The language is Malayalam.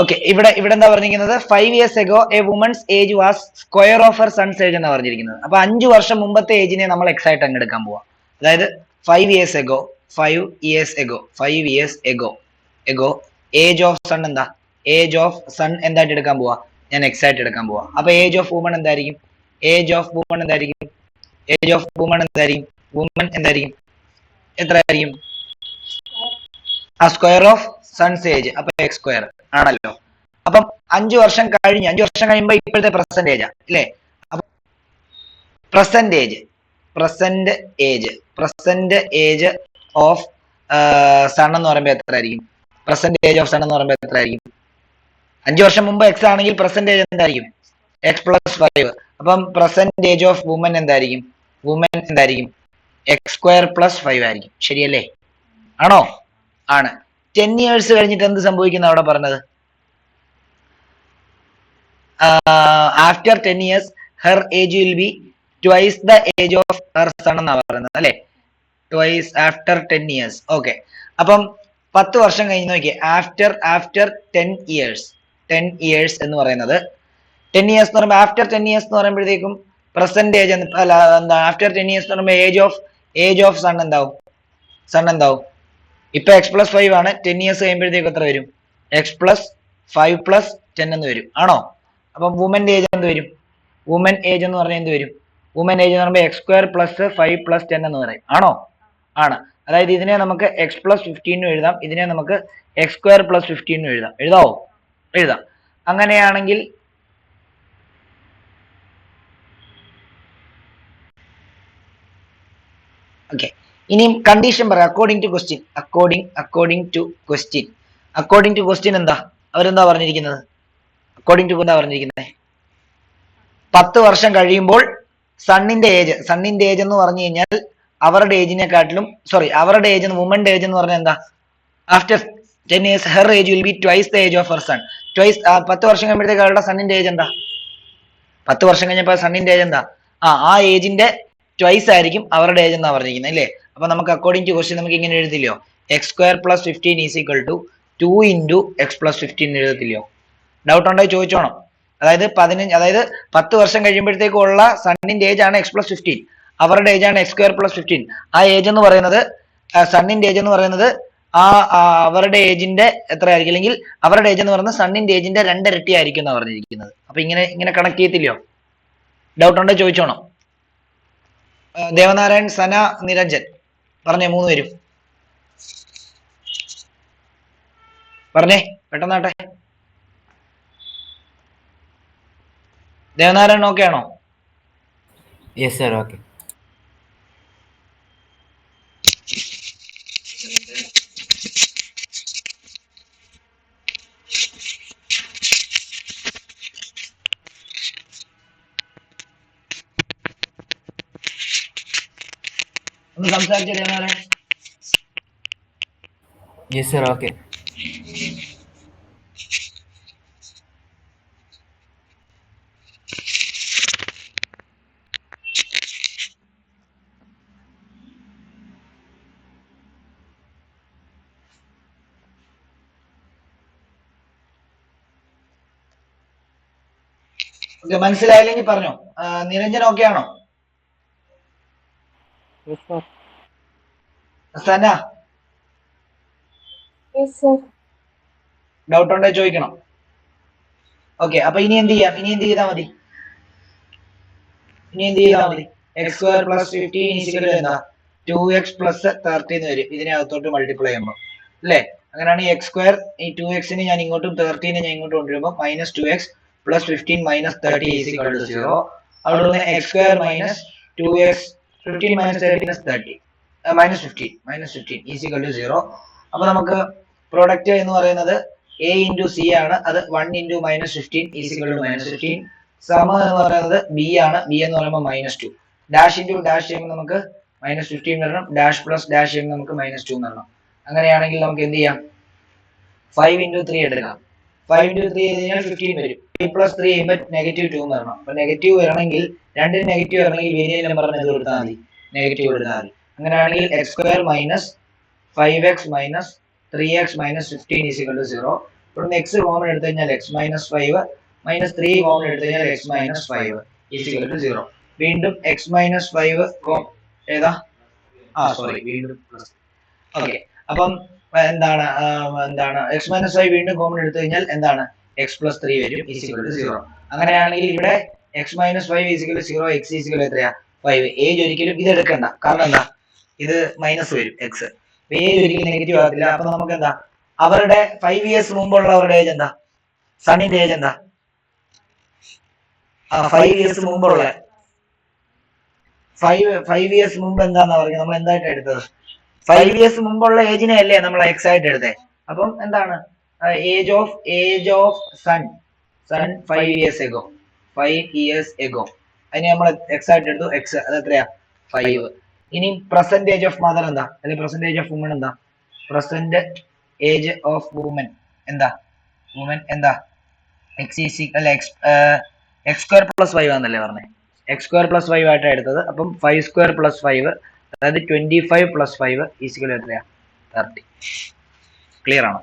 ഓക്കെ, ഇവിടെ എന്താ പറഞ്ഞിരിക്കുന്നത്? 5 years ago a woman's age was square of her son's age എന്നാ പറഞ്ഞിരിക്കുന്നത്. അപ്പൊ 5 വർഷം മുമ്പത്തെ ഏജിനെ നമ്മൾ എക്സ് ആയിട്ട് അങ്ങ് എടുക്കാൻ പോവാം. അതായത് 5 years ago, 5 years ago, 5 years ago, age of son എന്താ? ഏജ് ഓഫ് സൺ എന്തായിട്ട് എടുക്കാൻ പോവാ? ഞാൻ എക്സ് ആയിട്ട് എടുക്കാൻ പോവാ. അപ്പൊ ഏജ് ഓഫ് വുമൺ എന്തായിരിക്കും? ഏജ് ഓഫ് വുമൺ എന്തായിരിക്കും? ഏജ് ഓഫ് വുമൺ എന്തായിരിക്കും? വുമൺ എന്തായിരിക്കും? എത്രയായിരിക്കും? ആ സ്ക്വയർ ഓഫ് സൺസ് ഏജ്, അപ്പൊ എക്സ് സ്ക്വയർ ആണല്ലോ. അപ്പം 5 വർഷം കഴിയുമ്പോ ഇപ്പോഴത്തെ പ്രസന്റ് ഏജ് അല്ലേ? അപ്പൊ പ്രസന്റ് ഏജ് ഓഫ് സൺ എന്ന് പറയുമ്പോൾ എത്ര ആയിരിക്കും? പ്രസന്റ് ഏജ് ഓഫ് സൺ എന്ന് പറയുമ്പോൾ എത്ര ആയിരിക്കും? 5 വർഷം മുമ്പ് എക്സ് ആണെങ്കിൽ പ്രസന്റ് ഏജ് എന്തായിരിക്കും? X plus 5. അപ്പം പ്രസന്റ് ഏജ് ഓഫ് വുമൻ എന്തായിരിക്കും? വുമൻ എന്തായിരിക്കും? എക്സ് സ്ക്വയർ പ്ലസ് 5 ആയിരിക്കും. ശരിയല്ലേ? ആണോ? ആണ്. 10 years കഴിഞ്ഞിട്ട് എന്ത് സംഭവിക്കുന്ന അവിടെ പറഞ്ഞത്? After 10 years her age will be twice the age of her sun എന്നാ പറയുന്നത് അല്ലെ? Twice after 10 years. ഓക്കെ, അപ്പം 10 വർഷം കഴിഞ്ഞ് നോക്കിയേ. ആഫ്റ്റർ 10 years എന്ന് പറയുന്നത് 10 years എന്ന് പറയുമ്പോൾ ആഫ്റ്റർ 10 years എന്ന് പറയുമ്പോഴത്തേക്കും പ്രസന്റ് ഏജ് അല്ല, എന്താ ആഫ്റ്റർ 10 years എന്ന് പറയുമ്പോൾ ഏജ് ഓഫ് സൺ എന്താവും? ഇപ്പൊ എക്സ് പ്ലസ് 5 ആണ്. 10 years കഴിയുമ്പോഴത്തേക്ക് എത്ര വരും? എക്സ് പ്ലസ് 5 പ്ലസ് 10 എന്ന് വരും. ആണോ? അപ്പം വുമന്റെ ഏജ് എന്ത് വരും? വുമൻ ഏജ് എന്ന് പറഞ്ഞാൽ എന്ത് വരും? വുമൻ ഏജ് എന്ന് പറയുമ്പോൾ എക്സ് സ്ക്വയർ പ്ലസ് 5 പ്ലസ് 10 എന്ന് പറയും. ആണോ? ആണ്. അതായത് ഇതിനെ നമുക്ക് എക്സ് പ്ലസ് 15 എഴുതാം, ഇതിനെ നമുക്ക് എക്സ് സ്ക്വയർ പ്ലസ് 15 എഴുതാം. എഴുതാവോ? എഴുതാം. അങ്ങനെയാണെങ്കിൽ ഓക്കെ, ഇനിയും കണ്ടീഷൻ പറയാം. അക്കോർഡിംഗ് ടു ക്വസ്റ്റ്യൻ എന്താ അവരെന്താ പറഞ്ഞിരിക്കുന്നത്? അക്കോർഡിംഗ് ടു എന്താ പറഞ്ഞിരിക്കുന്നത്? 10 വർഷം കഴിയുമ്പോൾ സണ്ണിന്റെ ഏജ് എന്ന് പറഞ്ഞു കഴിഞ്ഞാൽ അവരുടെ ഏജിനെക്കാട്ടിലും അവരുടെ ഏജ്, വുമന്റെ ഏജ് എന്ന് പറഞ്ഞാൽ എന്താ? After 10 years her age will be twice the age of her sun. 10 വർഷം കഴിയുമ്പോഴത്തേക്ക് അവരുടെ സണ്ണിന്റെ ഏജ് എന്താ? 10 വർഷം കഴിഞ്ഞപ്പോൾ സണ്ണിന്റെ ഏജ് എന്താ? ആ ഏജിന്റെ ട്വൈസ് ആയിരിക്കും അവരുടെ ഏജ് എന്നാ പറഞ്ഞിരിക്കുന്നത് അല്ലേ? അപ്പൊ നമുക്ക് അക്കോർഡിംഗ് ടു ക്വസ്റ്റ്യൻ നമുക്ക് ഇങ്ങനെ എഴുതില്ലയോ? X square plus 15 is equal to 2 into X plus 15 എഴുതത്തില്ലയോ? ഡൗട്ട് ഉണ്ടോ ചോദിച്ചോണം. അതായത് 10 വർഷം കഴിയുമ്പോഴത്തേക്കുള്ള സണ്ണിന്റെ ഏജ് ആണ് എക്സ് പ്ലസ് 15, അവരുടെ ഏജ് ആണ് എക്സ് സ്ക്വയർ പ്ലസ് 15. ആ ഏജ് എന്ന് പറയുന്നത്, സണ്ണിന്റെ ഏജ് എന്ന് പറയുന്നത് അവരുടെ ഏജിന്റെ എത്ര ആയിരിക്കും? അല്ലെങ്കിൽ അവരുടെ ഏജ് എന്ന് പറയുന്നത് സണ്ണിന്റെ ഏജിന്റെ 2 ഇരട്ടി ആയിരിക്കും എന്നാണ് പറഞ്ഞിരിക്കുന്നത്. അപ്പൊ ഇങ്ങനെ കണക്ട് ചെയ്യത്തില്ലയോ? ഡൗട്ട് ഉണ്ടോ ചോദിച്ചോണം. ദേവനാരായൺ, സന, നിരഞ്ജൻ പറഞ്ഞേ, 3 പേരും പറഞ്ഞേ, പെട്ടെന്നാട്ടെ. ദേവനാരായൺ ഓക്കെ ആണോ? Yes sir, okay. ഒന്ന് സംസാരിച്ച Devanarayan. Yes sir, okay. Okay, മനസ്സിലായില്ലെങ്കിൽ പറഞ്ഞോ. നിരഞ്ജൻ ഓക്കെ ആണോ? സന ഡൗട്ട് ഉണ്ടോ ചോദിക്കണം. ഓക്കെ, അപ്പൊ ഇനി എന്ത് ചെയ്താൽ മതി? എക്സ് സ്ക്വയർ പ്ലസ് 15 എന്താ? 2x പ്ലസ് 30 എന്ന് വരും ഇതിനെ അകത്തോട്ട് മൾട്ടിപ്ലൈ ചെയ്യുമ്പോൾ അല്ലേ? അങ്ങനെയാണെങ്കിൽ എക്സ് സ്ക്വയർ, ഈ 2x ഞാൻ ഇങ്ങോട്ടും 30 ഞാൻ ഇങ്ങോട്ടും കൊണ്ടുവരുമ്പോൾ minus 2x plus 15 minus 30 is equal to 0. അവിടെ നിന്ന് x square minus 2x 15 minus 30 30 minus 15 is equal to 0. അപ്പൊ നമുക്ക് പ്രൊഡക്റ്റ് എന്ന് പറയുന്നത് a ഇൻറ്റു സി ആണ്. അത് 1 into minus 15 is equal to minus 15. സമ എന്ന് പറയുന്നത് ബി ആണ്. ബി എന്ന് പറയുമ്പോൾ മൈനസ് 2. ഡാഷ് ഇൻറ്റു ഡാഷ് ചെയ്യുമ്പോൾ നമുക്ക് മൈനസ് 15 വരണം. ഡാഷ് പ്ലസ് ഡാഷ് ചെയ്യുമ്പോൾ നമുക്ക് മൈനസ് 2 വരണം. അങ്ങനെയാണെങ്കിൽ നമുക്ക് എന്ത് ചെയ്യാം? 5 ഇൻറ്റു 3 എടുക്കാം. 5 ഇൻറ്റു 3 ചെയ്ത് കഴിഞ്ഞാൽ 15 വരും. 3 പ്ലസ് 3 ചെയ്യുമ്പോൾ നെഗറ്റീവ് 2 വരണം. അപ്പൊ നെഗറ്റീവ് വരണമെങ്കിൽ, രണ്ടിന് നെഗറ്റീവ് വരണമെങ്കിൽ വേരിയൽ നമ്പറിന് എന്ത് കൊടുത്താൽ മതി? നെഗറ്റീവ് എടുത്താൽ മതി. അങ്ങനെയാണെങ്കിൽ x square minus 5x minus 3x minus 15 is equal to 0. ഇവിടുന്ന് എക്സ് കോമൺ എടുത്തു കഴിഞ്ഞാൽ എക്സ് മൈനസ് 5 മൈനസ് 3 കോമൺ എടുത്തു കഴിഞ്ഞാൽ എക്സ് മൈനസ് 5 ഈസിക്കൽ ടു 0. വീണ്ടും എക്സ് മൈനസ് 5 ഏതാ സോറി വീണ്ടും ഓക്കെ. അപ്പം എന്താണ് എക്സ് മൈനസ് 5 വീണ്ടും കോമൺ എടുത്തു കഴിഞ്ഞാൽ എന്താണ് എക്സ് പ്ലസ് 3 വരും ഈസിക്കൽ ടു 0. അങ്ങനെയാണെങ്കിൽ ഇവിടെ X minus 5 is equal 0, X is equal എത്രയാ 5. ഏജ് ഒരിക്കലും ഇത് എടുക്കണ്ട, കാരണം എന്താ ഇത് മൈനസ് വരും എക്സ്. ഏജ് ഒരിക്കലും നെഗറ്റീവ് ആകത്തില്ല. അപ്പൊ നമുക്ക് എന്താ അവരുടെ 5 ഇയേഴ്സ് മുമ്പുള്ളവരുടെ ഏജ് എന്താ, സണ്ണിന്റെ ഏജ് എന്താ 5 ഇയേഴ്സ് മുമ്പുള്ള 5 ഇയേഴ്സ് മുമ്പ് എന്താന്നാ പറയുക, നമ്മൾ എന്തായിട്ട് എടുത്തത് 5 ഇയേഴ്സ് മുമ്പുള്ള ഏജിനെ അല്ലേ നമ്മൾ എക്സ് ആയിട്ട് എടുത്തേ. അപ്പം എന്താണ് age of son 5 years ago 5 years ago അതിനെ നമ്മൾ എക്സ് ആയിട്ട് എടുത്തു. എക്സ് അത് എത്രയാ 5. ഇനി പ്രസന്റ് ഏജ് ഓഫ് മദർ എന്താ, അല്ലെങ്കിൽ പ്രസന്റ് ഏജ് ഓഫ് വുമൺ എന്താ, പ്രസന്റ് ഏജ് ഓഫ് വുമൻ എന്താ, X is equal X square plus 5 ആണെന്നല്ലേ പറഞ്ഞത്, എക്സ് സ്ക്വയർ പ്ലസ് 5 ആയിട്ടാണ് എടുത്തത്. അപ്പം 5 സ്ക്വയർ പ്ലസ് 5 അതായത് 25 പ്ലസ് 5 ഈസിക്കൽ എത്രയാ 30. ക്ലിയർ ആണോ?